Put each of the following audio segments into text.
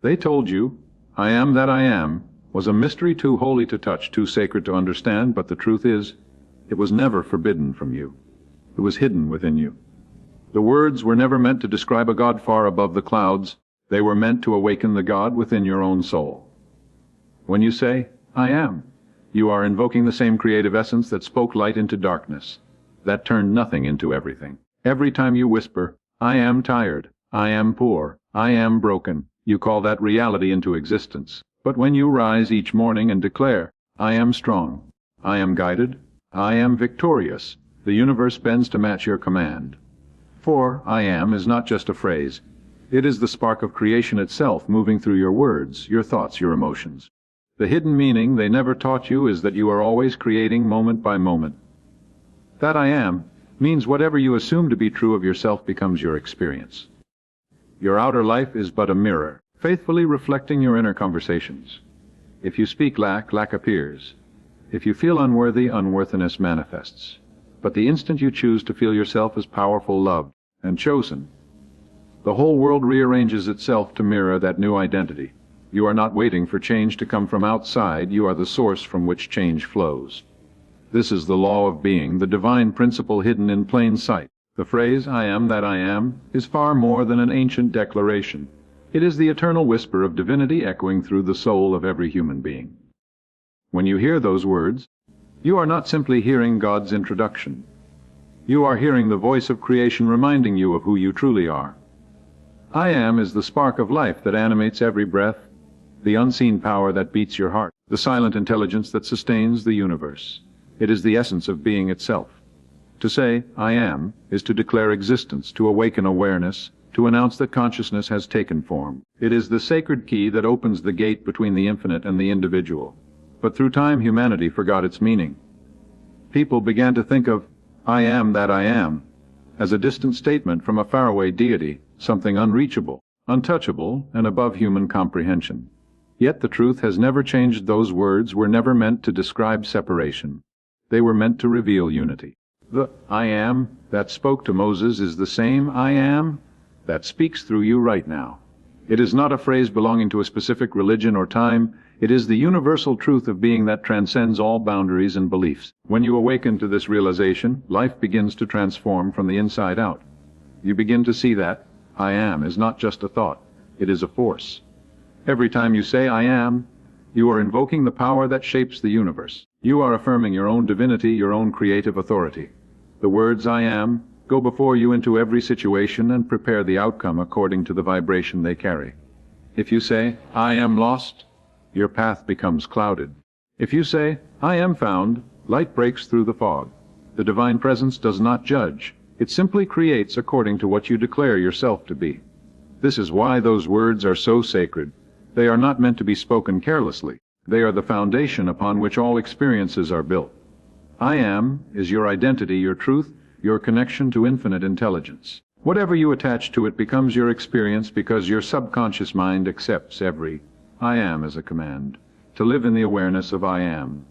They told you, I am that I am, was a mystery too holy to touch, too sacred to understand, but the truth is, it was never forbidden from you. It was hidden within you. The words were never meant to describe a God far above the clouds. They were meant to awaken the God within your own soul. When you say, I am, you are invoking the same creative essence that spoke light into darkness, that turned nothing into everything. Every time you whisper, I am tired, I am poor, I am broken, you call that reality into existence. But when you rise each morning and declare, I am strong, I am guided, I am victorious, the universe bends to match your command. For I am is not just a phrase. It is the spark of creation itself moving through your words, your thoughts, your emotions. The hidden meaning they never taught you is that you are always creating moment by moment. That I am means whatever you assume to be true of yourself becomes your experience. Your outer life is but a mirror, faithfully reflecting your inner conversations. If you speak lack, lack appears. If you feel unworthy, unworthiness manifests. But the instant you choose to feel yourself as powerful, loved, and chosen, the whole world rearranges itself to mirror that new identity. You are not waiting for change to come from outside, you are the source from which change flows. This is the law of being, the divine principle hidden in plain sight. The phrase, I am that I am, is far more than an ancient declaration. It is the eternal whisper of divinity echoing through the soul of every human being. When you hear those words, you are not simply hearing God's introduction. You are hearing the voice of creation reminding you of who you truly are. I am is the spark of life that animates every breath, the unseen power that beats your heart, the silent intelligence that sustains the universe. It is the essence of being itself. To say, I am, is to declare existence, to awaken awareness, to announce that consciousness has taken form. It is the sacred key that opens the gate between the infinite and the individual. But through time, humanity forgot its meaning. People began to think of, I am that I am, as a distant statement from a faraway deity, something unreachable, untouchable, and above human comprehension. Yet the truth has never changed. Those words were never meant to describe separation. They were meant to reveal unity. The I am that spoke to Moses is the same I am that speaks through you right now. It is not a phrase belonging to a specific religion or time. It is the universal truth of being that transcends all boundaries and beliefs. When you awaken to this realization, life begins to transform from the inside out. You begin to see that I am is not just a thought. It is a force. Every time you say I am, you are invoking the power that shapes the universe. You are affirming your own divinity, your own creative authority. The words I am go before you into every situation and prepare the outcome according to the vibration they carry. If you say, I am lost, your path becomes clouded. If you say, I am found, light breaks through the fog. The divine presence does not judge. It simply creates according to what you declare yourself to be. This is why those words are so sacred. They are not meant to be spoken carelessly. They are the foundation upon which all experiences are built. I am is your identity, your truth, your connection to infinite intelligence. Whatever you attach to it becomes your experience because your subconscious mind accepts every I am as a command. To live in the awareness of I am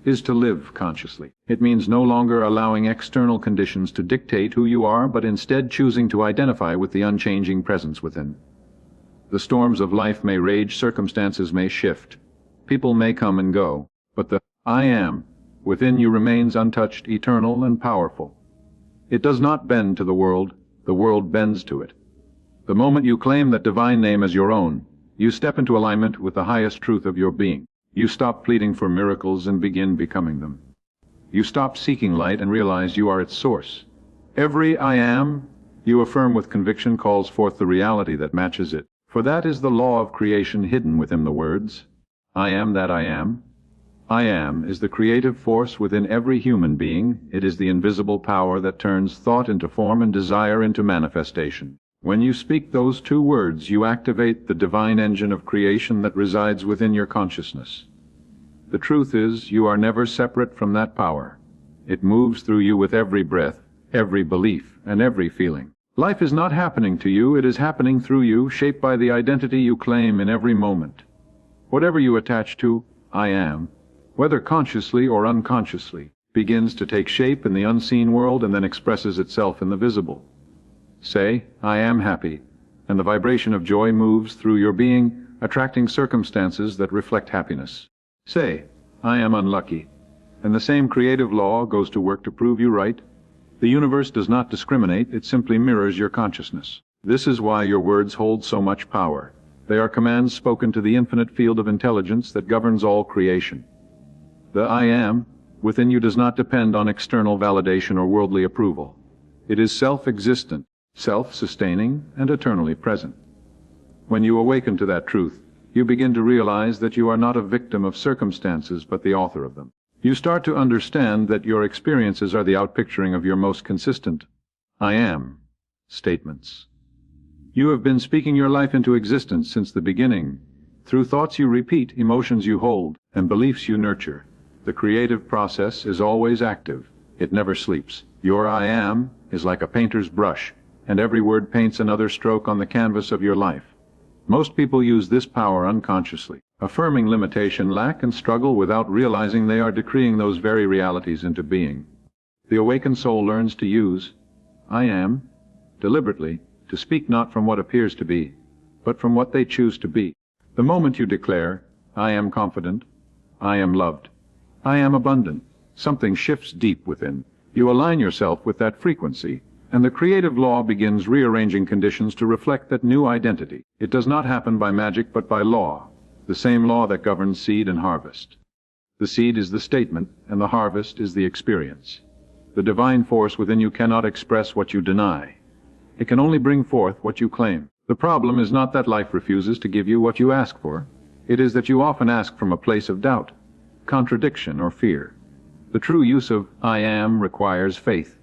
is to live consciously. It means no longer allowing external conditions to dictate who you are, but instead choosing to identify with the unchanging presence within. The storms of life may rage, circumstances may shift, people may come and go, but the I am within you remains untouched, eternal, and powerful. It does not bend to the world bends to it. The moment you claim that divine name as your own, you step into alignment with the highest truth of your being. You stop pleading for miracles and begin becoming them. You stop seeking light and realize you are its source. Every I am, you affirm with conviction, calls forth the reality that matches it. For that is the law of creation hidden within the words, I am that I am. I am is the creative force within every human being. It is the invisible power that turns thought into form and desire into manifestation. When you speak those two words, you activate the divine engine of creation that resides within your consciousness. The truth is, you are never separate from that power. It moves through you with every breath, every belief, and every feeling. Life is not happening to you, it is happening through you, shaped by the identity you claim in every moment. Whatever you attach to, I am, whether consciously or unconsciously, begins to take shape in the unseen world and then expresses itself in the visible. Say, I am happy, and the vibration of joy moves through your being, attracting circumstances that reflect happiness. Say, I am unlucky, and the same creative law goes to work to prove you right. The universe does not discriminate, it simply mirrors your consciousness. This is why your words hold so much power. They are commands spoken to the infinite field of intelligence that governs all creation. The I am within you does not depend on external validation or worldly approval. It is self-existent, self-sustaining, and eternally present. When you awaken to that truth, you begin to realize that you are not a victim of circumstances but the author of them. You start to understand that your experiences are the outpicturing of your most consistent I am statements. You have been speaking your life into existence since the beginning. Through thoughts you repeat, emotions you hold, and beliefs you nurture. The creative process is always active. It never sleeps. Your I am is like a painter's brush, and every word paints another stroke on the canvas of your life. Most people use this power unconsciously, affirming limitation, lack, and struggle without realizing they are decreeing those very realities into being. The awakened soul learns to use I am deliberately, to speak not from what appears to be, but from what they choose to be. The moment you declare, I am confident, I am loved, I am abundant, something shifts deep within. You align yourself with that frequency, and the creative law begins rearranging conditions to reflect that new identity. It does not happen by magic but by law, the same law that governs seed and harvest. The seed is the statement, and the harvest is the experience. The divine force within you cannot express what you deny. It can only bring forth what you claim. The problem is not that life refuses to give you what you ask for. It is that you often ask from a place of doubt, contradiction, or fear. The true use of I am requires faith,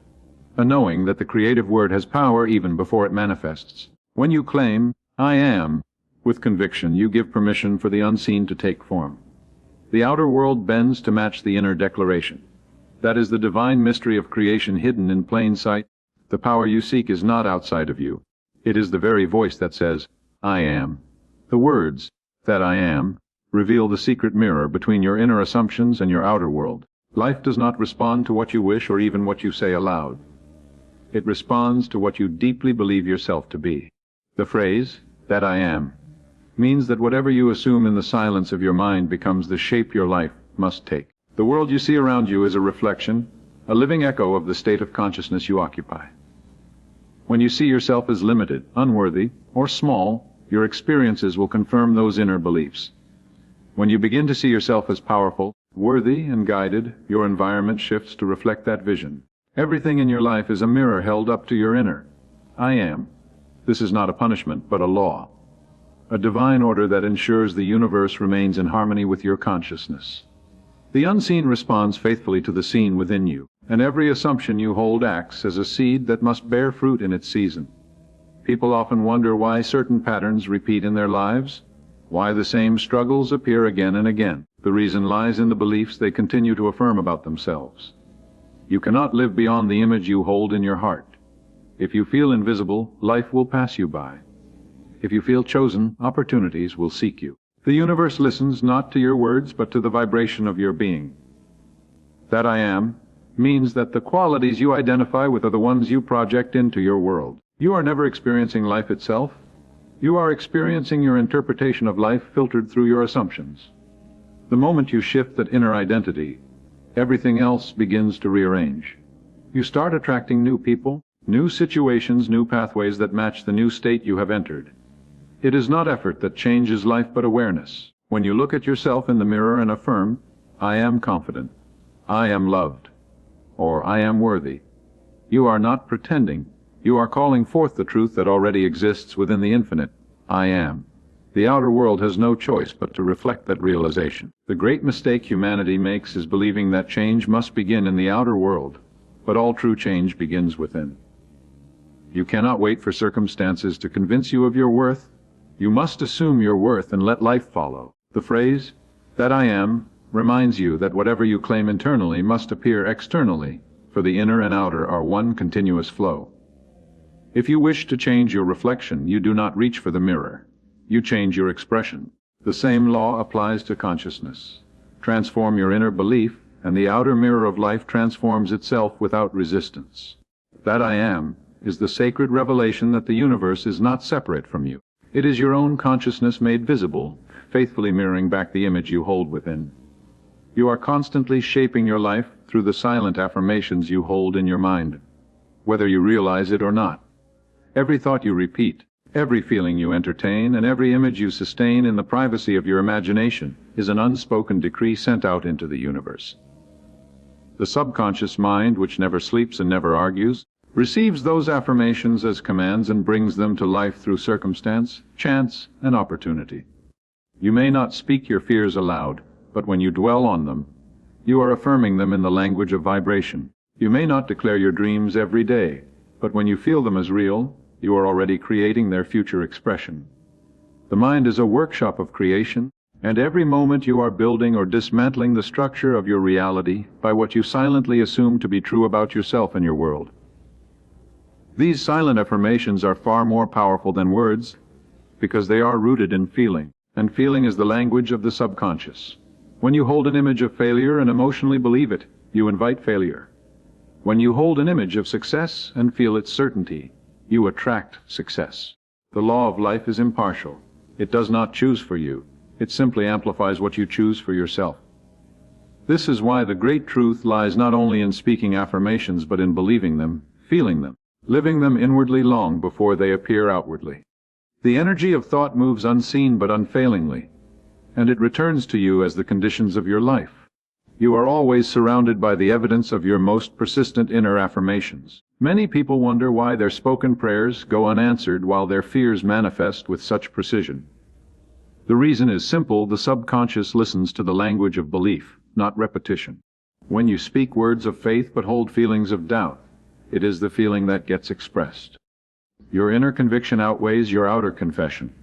a knowing that the creative word has power even before it manifests. When you claim I am with conviction, you give permission for the unseen to take form. The outer world bends to match the inner declaration. That is the divine mystery of creation hidden in plain sight. The power you seek is not outside of you. It is the very voice that says, I am. The words, that I am, reveal the secret mirror between your inner assumptions and your outer world. Life does not respond to what you wish or even what you say aloud. It responds to what you deeply believe yourself to be. The phrase, that I am, means that whatever you assume in the silence of your mind becomes the shape your life must take. The world you see around you is a reflection, a living echo of the state of consciousness you occupy. When you see yourself as limited, unworthy, or small, your experiences will confirm those inner beliefs. When you begin to see yourself as powerful, worthy, and guided, your environment shifts to reflect that vision. Everything in your life is a mirror held up to your inner I am. This is not a punishment, but a law, a divine order that ensures the universe remains in harmony with your consciousness. The unseen responds faithfully to the seen within you, and every assumption you hold acts as a seed that must bear fruit in its season. People often wonder why certain patterns repeat in their lives, why the same struggles appear again and again. The reason lies in the beliefs they continue to affirm about themselves. You cannot live beyond the image you hold in your heart. If you feel invisible, life will pass you by. If you feel chosen, opportunities will seek you. The universe listens not to your words, but to the vibration of your being. That I am means that the qualities you identify with are the ones you project into your world. You are never experiencing life itself. You are experiencing your interpretation of life filtered through your assumptions. The moment you shift that inner identity, everything else begins to rearrange. You start attracting new people, new situations, new pathways that match the new state you have entered. It is not effort that changes life, but awareness. When you look at yourself in the mirror and affirm, I am confident, I am loved, or I am worthy, you are not pretending. You are calling forth the truth that already exists within the infinite I am. The outer world has no choice but to reflect that realization. The great mistake humanity makes is believing that change must begin in the outer world, but all true change begins within. You cannot wait for circumstances to convince you of your worth. You must assume your worth and let life follow. The phrase, that I am, reminds you that whatever you claim internally must appear externally, for the inner and outer are one continuous flow. If you wish to change your reflection, you do not reach for the mirror. You change your expression. The same law applies to consciousness. Transform your inner belief, and the outer mirror of life transforms itself without resistance. That I am is the sacred revelation that the universe is not separate from you. It is your own consciousness made visible, faithfully mirroring back the image you hold within. You are constantly shaping your life through the silent affirmations you hold in your mind, whether you realize it or not. Every thought you repeat, every feeling you entertain, and every image you sustain in the privacy of your imagination is an unspoken decree sent out into the universe. The subconscious mind, which never sleeps and never argues, receives those affirmations as commands and brings them to life through circumstance, chance, and opportunity. You may not speak your fears aloud, but when you dwell on them, you are affirming them in the language of vibration. You may not declare your dreams every day, but when you feel them as real, you are already creating their future expression. The mind is a workshop of creation, and every moment you are building or dismantling the structure of your reality by what you silently assume to be true about yourself and your world. These silent affirmations are far more powerful than words because they are rooted in feeling, and feeling is the language of the subconscious. When you hold an image of failure and emotionally believe it, you invite failure. When you hold an image of success and feel its certainty, you attract success. The law of life is impartial. It does not choose for you. It simply amplifies what you choose for yourself. This is why the great truth lies not only in speaking affirmations but in believing them, feeling them, living them inwardly long before they appear outwardly. The energy of thought moves unseen but unfailingly, and it returns to you as the conditions of your life. You are always surrounded by the evidence of your most persistent inner affirmations. Many people wonder why their spoken prayers go unanswered while their fears manifest with such precision. The reason is simple: the subconscious listens to the language of belief, not repetition. When you speak words of faith but hold feelings of doubt, it is the feeling that gets expressed. Your inner conviction outweighs your outer confession.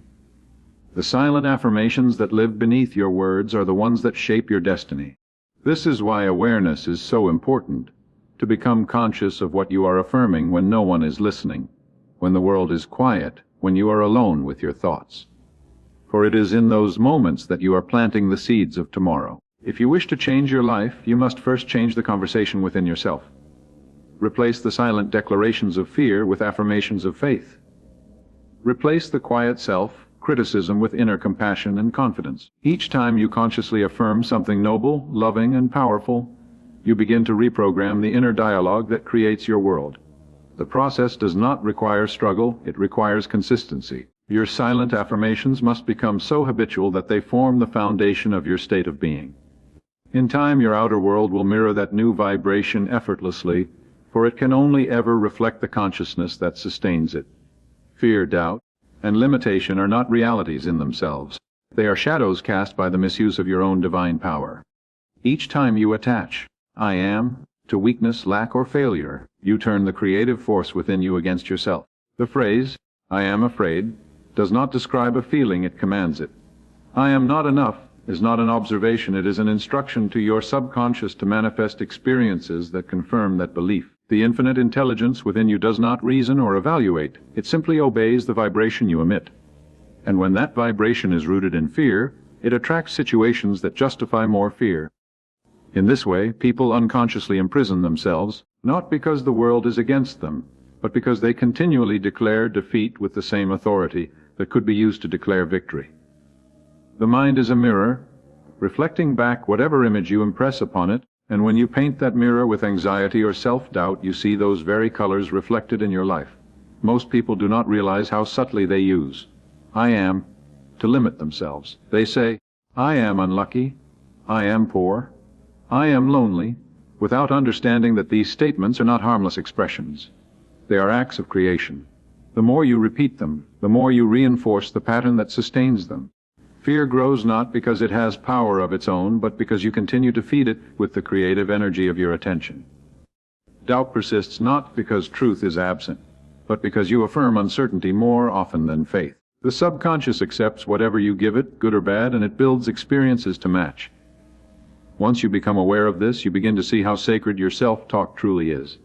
The silent affirmations that live beneath your words are the ones that shape your destiny. This is why awareness is so important, to become conscious of what you are affirming when no one is listening, when the world is quiet, when you are alone with your thoughts. For it is in those moments that you are planting the seeds of tomorrow. If you wish to change your life, you must first change the conversation within yourself. Replace the silent declarations of fear with affirmations of faith. Replace the quiet self-criticism with inner compassion and confidence. Each time you consciously affirm something noble, loving, and powerful, you begin to reprogram the inner dialogue that creates your world. The process does not require struggle, it requires consistency. Your silent affirmations must become so habitual that they form the foundation of your state of being. In time, your outer world will mirror that new vibration effortlessly, for it can only ever reflect the consciousness that sustains it. Fear, doubt, and limitation are not realities in themselves. They are shadows cast by the misuse of your own divine power. Each time you attach "I am" to weakness, lack, or failure, you turn the creative force within you against yourself. The phrase, "I am afraid," does not describe a feeling, it commands it. "I am not enough" is not an observation, it is an instruction to your subconscious to manifest experiences that confirm that belief. The infinite intelligence within you does not reason or evaluate, it simply obeys the vibration you emit. And when that vibration is rooted in fear, it attracts situations that justify more fear. In this way, people unconsciously imprison themselves, not because the world is against them, but because they continually declare defeat with the same authority that could be used to declare victory. The mind is a mirror, reflecting back whatever image you impress upon it, and when you paint that mirror with anxiety or self-doubt, you see those very colors reflected in your life. Most people do not realize how subtly they use "I am" to limit themselves. They say, "I am unlucky," "I am poor," "I am lonely," without understanding that these statements are not harmless expressions. They are acts of creation. The more you repeat them, the more you reinforce the pattern that sustains them. Fear grows not because it has power of its own, but because you continue to feed it with the creative energy of your attention. Doubt persists not because truth is absent, but because you affirm uncertainty more often than faith. The subconscious accepts whatever you give it, good or bad, and it builds experiences to match. Once you become aware of this, you begin to see how sacred your self-talk truly is.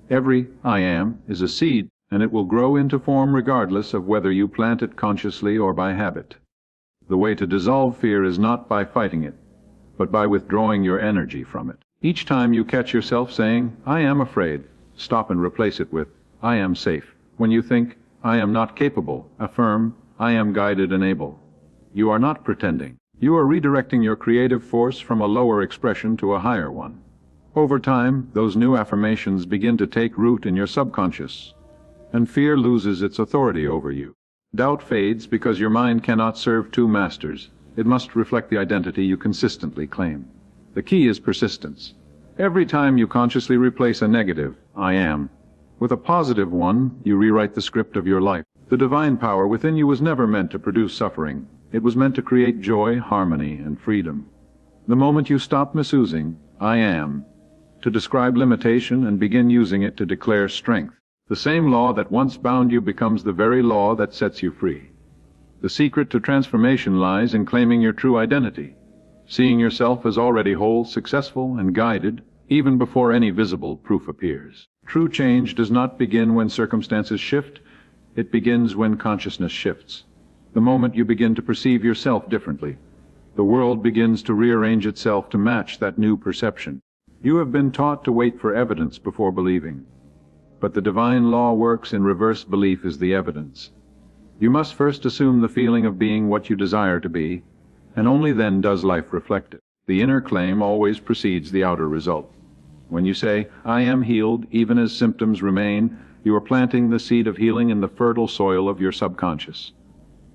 Every "I am" is a seed, and it will grow into form regardless of whether you plant it consciously or by habit. The way to dissolve fear is not by fighting it, but by withdrawing your energy from it. Each time you catch yourself saying, "I am afraid," stop and replace it with "I am safe." When you think, "I am not capable," affirm, I am guided and able. You are not pretending. You are redirecting your creative force from a lower expression to a higher one. Over time, those new affirmations begin to take root in your subconscious, and fear loses its authority over you. Doubt fades because your mind cannot serve two masters. It must reflect the identity you consistently claim. The key is persistence. Every time you consciously replace a negative, I am, with a positive one, you rewrite the script of your life. The divine power within you was never meant to produce suffering. It was meant to create joy, harmony, and freedom. The moment you stop misusing, I am, to describe limitation and begin using it to declare strength, the same law that once bound you becomes the very law that sets you free. The secret to transformation lies in claiming your true identity, seeing yourself as already whole, successful, and guided, even before any visible proof appears. True change does not begin when circumstances shift. It begins when consciousness shifts. The moment you begin to perceive yourself differently, the world begins to rearrange itself to match that new perception. You have been taught to wait for evidence before believing, but the divine law works in reverse. Belief is the evidence. You must first assume the feeling of being what you desire to be, and only then does life reflect it. The inner claim always precedes the outer result. When you say, I am healed, even as symptoms remain, you are planting the seed of healing in the fertile soil of your subconscious.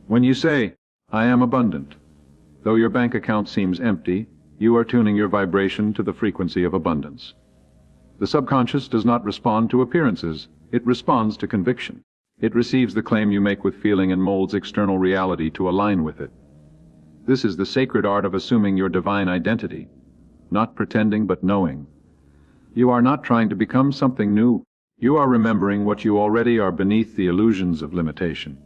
When you say, I am abundant, though your bank account seems empty, you are tuning your vibration to the frequency of abundance. The subconscious does not respond to appearances, it responds to conviction. It receives the claim you make with feeling and molds external reality to align with it. This is the sacred art of assuming your divine identity, not pretending but knowing. You are not trying to become something new. You are remembering what you already are beneath the illusions of limitation.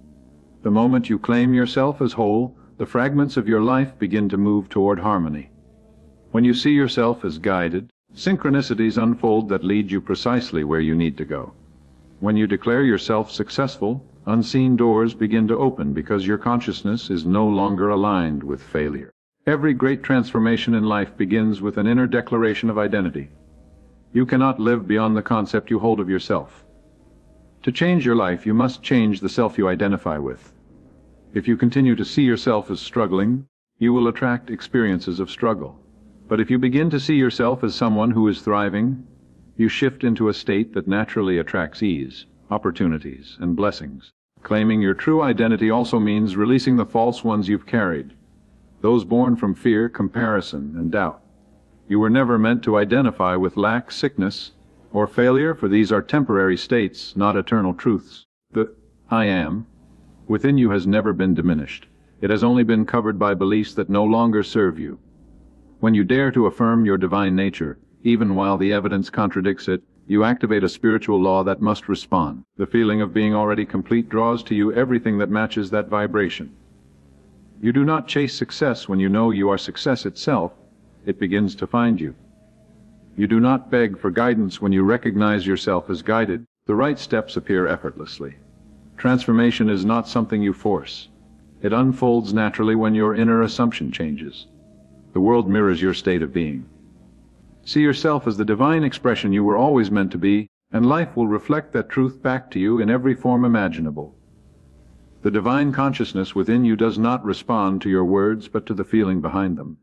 The moment you claim yourself as whole, the fragments of your life begin to move toward harmony. When you see yourself as guided, synchronicities unfold that lead you precisely where you need to go. When you declare yourself successful, unseen doors begin to open because your consciousness is no longer aligned with failure. Every great transformation in life begins with an inner declaration of identity. You cannot live beyond the concept you hold of yourself. To change your life, you must change the self you identify with. If you continue to see yourself as struggling, you will attract experiences of struggle. But if you begin to see yourself as someone who is thriving, you shift into a state that naturally attracts ease, opportunities, and blessings. Claiming your true identity also means releasing the false ones you've carried, those born from fear, comparison, and doubt. You were never meant to identify with lack, sickness, or failure, for these are temporary states, not eternal truths. The I am within you has never been diminished. It has only been covered by beliefs that no longer serve you. When you dare to affirm your divine nature, even while the evidence contradicts it, you activate a spiritual law that must respond. The feeling of being already complete draws to you everything that matches that vibration. You do not chase success when you know you are success itself. It begins to find you. You do not beg for guidance when you recognize yourself as guided. The right steps appear effortlessly. Transformation is not something you force. It unfolds naturally when your inner assumption changes. The world mirrors your state of being. See yourself as the divine expression you were always meant to be, and life will reflect that truth back to you in every form imaginable. The divine consciousness within you does not respond to your words, but to the feeling behind them.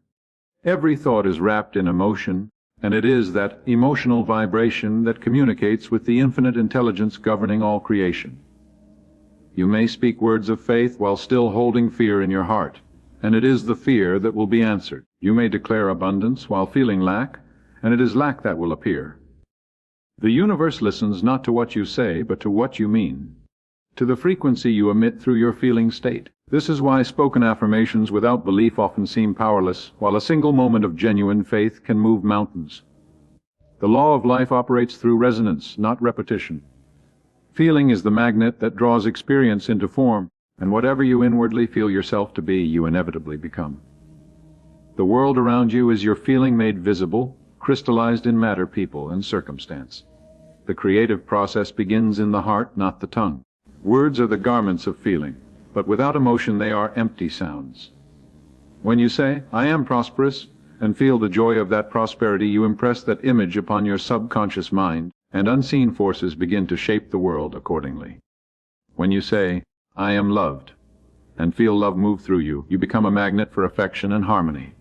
Every thought is wrapped in emotion, and it is that emotional vibration that communicates with the infinite intelligence governing all creation. You may speak words of faith while still holding fear in your heart, and it is the fear that will be answered. You may declare abundance while feeling lack, and it is lack that will appear. The universe listens not to what you say, but to what you mean, to the frequency you emit through your feeling state. This is why spoken affirmations without belief often seem powerless, while a single moment of genuine faith can move mountains. The law of life operates through resonance, not repetition. Feeling is the magnet that draws experience into form, and whatever you inwardly feel yourself to be, you inevitably become. The world around you is your feeling made visible, crystallized in matter, people, and circumstance. The creative process begins in the heart, not the tongue. Words are the garments of feeling, but without emotion they are empty sounds. When you say, I am prosperous, and feel the joy of that prosperity, you impress that image upon your subconscious mind, and unseen forces begin to shape the world accordingly. When you say, I am loved, and feel love move through you, you become a magnet for affection and harmony.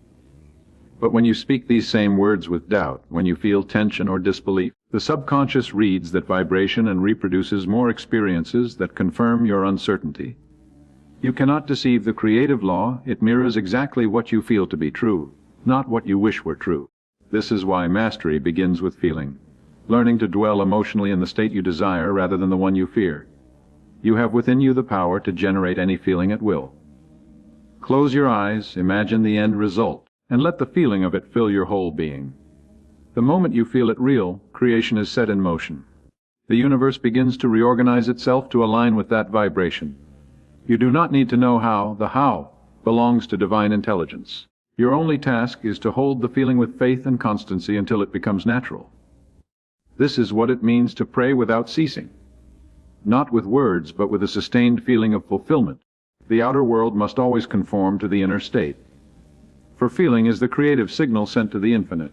But when you speak these same words with doubt, when you feel tension or disbelief, the subconscious reads that vibration and reproduces more experiences that confirm your uncertainty. You cannot deceive the creative law. It mirrors exactly what you feel to be true, not what you wish were true. This is why mastery begins with feeling, learning to dwell emotionally in the state you desire rather than the one you fear. You have within you the power to generate any feeling at will. Close your eyes, imagine the end result, and let the feeling of it fill your whole being. The moment you feel it real, creation is set in motion. The universe begins to reorganize itself to align with that vibration. You do not need to know how. The how belongs to divine intelligence. Your only task is to hold the feeling with faith and constancy until it becomes natural. This is what it means to pray without ceasing. Not with words, but with a sustained feeling of fulfillment. The outer world must always conform to the inner state. For feeling is the creative signal sent to the infinite.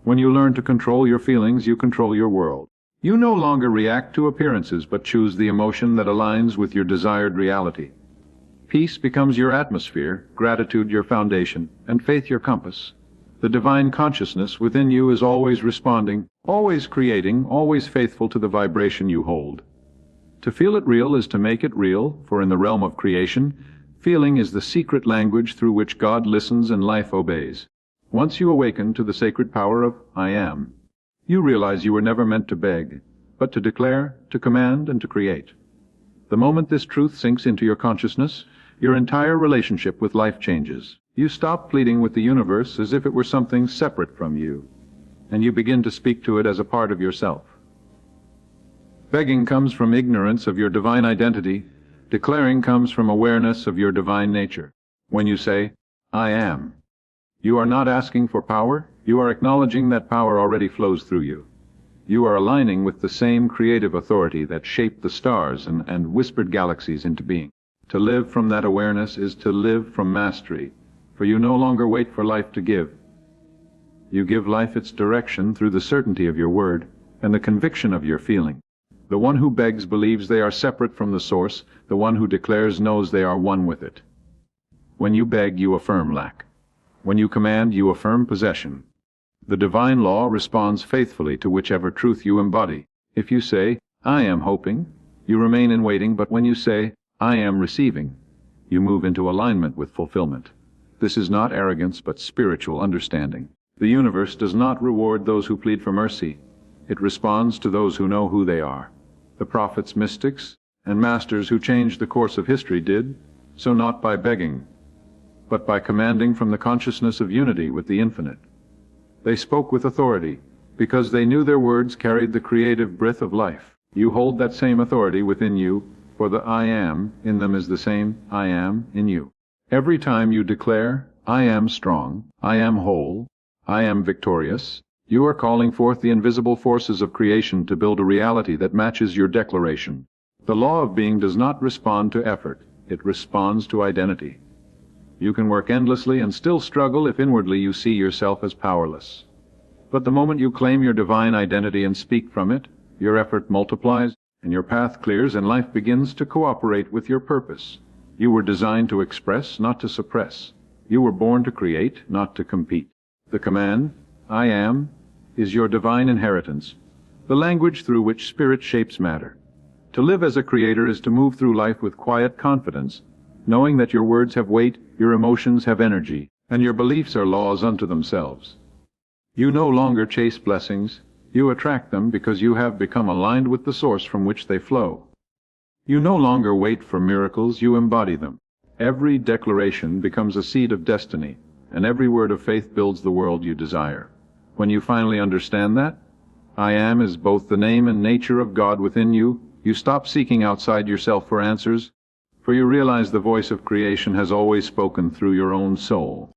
When you learn to control your feelings, you control your world. You no longer react to appearances, but choose the emotion that aligns with your desired reality. Peace becomes your atmosphere, gratitude your foundation, and faith your compass. The divine consciousness within you is always responding, always creating, always faithful to the vibration you hold. To feel it real is to make it real, for in the realm of creation, feeling is the secret language through which God listens and life obeys. Once you awaken to the sacred power of I Am, you realize you were never meant to beg, but to declare, to command, and to create. The moment this truth sinks into your consciousness, your entire relationship with life changes. You stop pleading with the universe as if it were something separate from you, and you begin to speak to it as a part of yourself. Begging comes from ignorance of your divine identity. Declaring comes from awareness of your divine nature. When you say, I am, you are not asking for power, you are acknowledging that power already flows through you. You are aligning with the same creative authority that shaped the stars and whispered galaxies into being. To live from that awareness is to live from mastery, for you no longer wait for life to give. You give life its direction through the certainty of your word and the conviction of your feeling. The one who begs believes they are separate from the source. The one who declares knows they are one with it. When you beg, you affirm lack. When you command, you affirm possession. The divine law responds faithfully to whichever truth you embody. If you say, I am hoping, you remain in waiting, but when you say, I am receiving, you move into alignment with fulfillment. This is not arrogance, but spiritual understanding. The universe does not reward those who plead for mercy. It responds to those who know who they are. The prophets, mystics, and masters who changed the course of history did so not by begging, but by commanding from the consciousness of unity with the infinite. They spoke with authority, because they knew their words carried the creative breath of life. You hold that same authority within you, for the I am in them is the same I am in you. Every time you declare, I am strong, I am whole, I am victorious, you are calling forth the invisible forces of creation to build a reality that matches your declaration. The law of being does not respond to effort, it responds to identity. You can work endlessly and still struggle if inwardly you see yourself as powerless. But the moment you claim your divine identity and speak from it, your effort multiplies, and your path clears, and life begins to cooperate with your purpose. You were designed to express, not to suppress. You were born to create, not to compete. The command, I am, is your divine inheritance, the language through which spirit shapes matter. To live as a creator is to move through life with quiet confidence, knowing that your words have weight, your emotions have energy, and your beliefs are laws unto themselves. You no longer chase blessings, you attract them because you have become aligned with the source from which they flow. You no longer wait for miracles, you embody them. Every declaration becomes a seed of destiny, and every word of faith builds the world you desire. When you finally understand that, I am is both the name and nature of God within you, you stop seeking outside yourself for answers, for you realize the voice of creation has always spoken through your own soul.